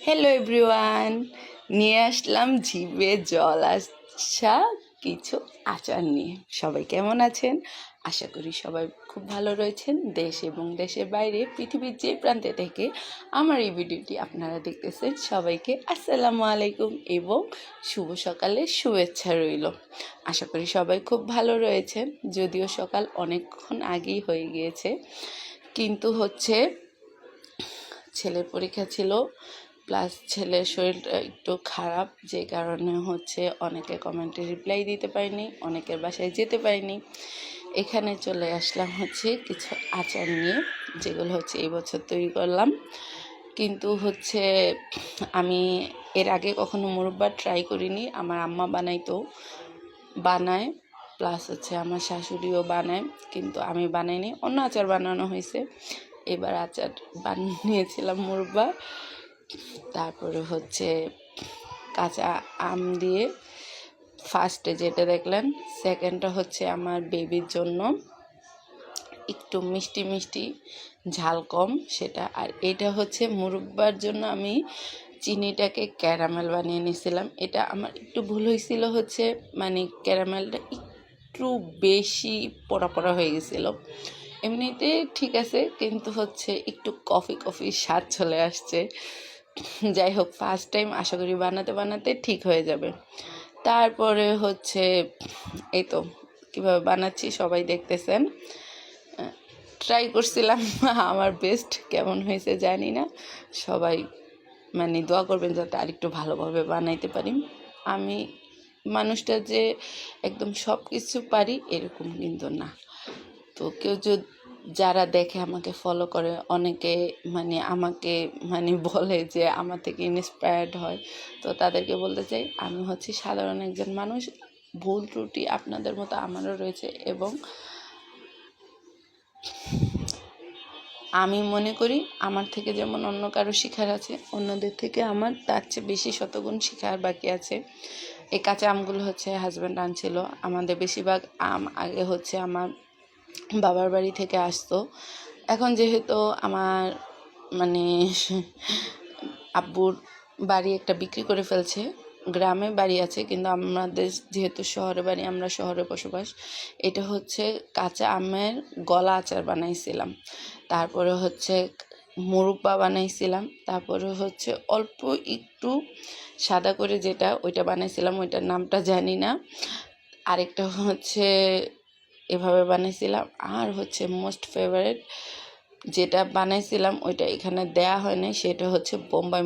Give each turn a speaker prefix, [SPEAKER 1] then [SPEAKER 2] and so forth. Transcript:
[SPEAKER 1] Hello everyone, নিয়ে আসলাম জিভে জল আসা কিছু আচার নিয়ে। সবাই কেমন আছেন? আশা করি সবাই খুব ভালো রয়েছেন। দেশ এবং দেশের বাইরে পৃথিবীর যে প্রান্তে থেকে আমার এই ভিডিওটি আপনারা দেখতেছেন, সবাইকে আসসালামু আলাইকুম এবং শুভ সকালের শুভেচ্ছা রইল। আশা করি সবাই খুব ভালো রয়েছেন, যদিও সকাল অনেকক্ষণ আগেই হয়ে গিয়েছে, কিন্তু ছেলের পরীক্ষা ছিল, প্লাস ছেলের শরীরটা একটু খারাপ, যে কারণে অনেকে কমেন্টে রিপ্লাই দিতে পারিনি, অনেকের বাসায় যেতে পারিনি। এখানে চলে আসলাম কিছু আচার নিয়ে, যেগুলো এই বছর তৈরি করলাম। কিন্তু আমি এর আগে কখনো মুরব্বা ট্রাই করিনি। আমার আম্মা বানায়, প্লাস আমার শাশুড়িও বানায়, কিন্তু আমি বানাইনি। অন্য আচার বানানো হয়েছে, এবার আচার বানিয়েছিলাম মুরব্বা। তারপরে কাঁচা আম দিয়ে ফার্স্টে যেটা দেখলেন, সেকেন্ডটা আমার বেবির জন্য একটু মিষ্টি মিষ্টি, ঝাল কম সেটা। আর এটা মুরব্বার জন্য আমি চিনিটাকে ক্যারামেল বানিয়ে নিয়েছিলাম। এটা আমার একটু ভুল হয়েছিল, মানে ক্যারামেলটা একটু বেশি পোড়া পোড়া হয়ে গেছিলো। এমনিতে ঠিক আছে, কিন্তু একটু কফি কফি স্বাদ চলে আসছে। যাই হোক, ফার্স্ট টাইম, আশা করি বানাতে বানাতে ঠিক হয়ে যাবে। তারপরে এই তো কীভাবে বানাচ্ছি সবাই দেখতেছেন। ট্রাই করছিলাম, আমার বেস্ট, কেমন হয়েছে জানি না। সবাই দোয়া করবেন যাতে আরেকটু ভালোভাবে বানাইতে পারি। আমি মানুষটা যে একদম সব কিছু পারি এরকম কিন্তু না। তো কেউ যারা দেখে, আমাকে ফলো করে, অনেকে আমাকে বলে যে আমার থেকে ইন্সপায়ার্ড হয়। তো তাদেরকে বলতে চাই, আমি সাধারণ একজন মানুষ, ভুল ত্রুটি আপনাদের মতো আমারও রয়েছে, এবং আমি মনে করি আমার থেকে যেমন অন্য কারো শেখার আছে, অন্যদের থেকে আমার তার চেয়ে বেশি শতগুণ শেখার বাকি আছে। এই কাঁচা আমগুলো হাজব্যান্ড আনছিল। আমাদের বেশিরভাগ আম আগে আমার বাবার বাড়ি থেকে আসতো। এখন যেহেতু আমার আব্বুর বাড়ি একটা বিক্রি করে ফেলছে, গ্রামে বাড়ি আছে, কিন্তু আমাদের যেহেতু শহরে বাড়ি, আমরা শহরে বসবাস। এটা কাঁচা আমের গলা আচার বানাইছিলাম, তারপরে মুরব্বা বানাইছিলাম, তারপরে অল্প একটু সাদা করে যেটা ওইটা বানাইছিলাম, ওইটার নামটা জানি না। আরেকটা এভাবে বানাইছিলাম। আর মোস্ট ফেভারিট যেটা বানাইছিলাম, ওইটা এখানে দেয়া হয় না, সেটা বোম্বাই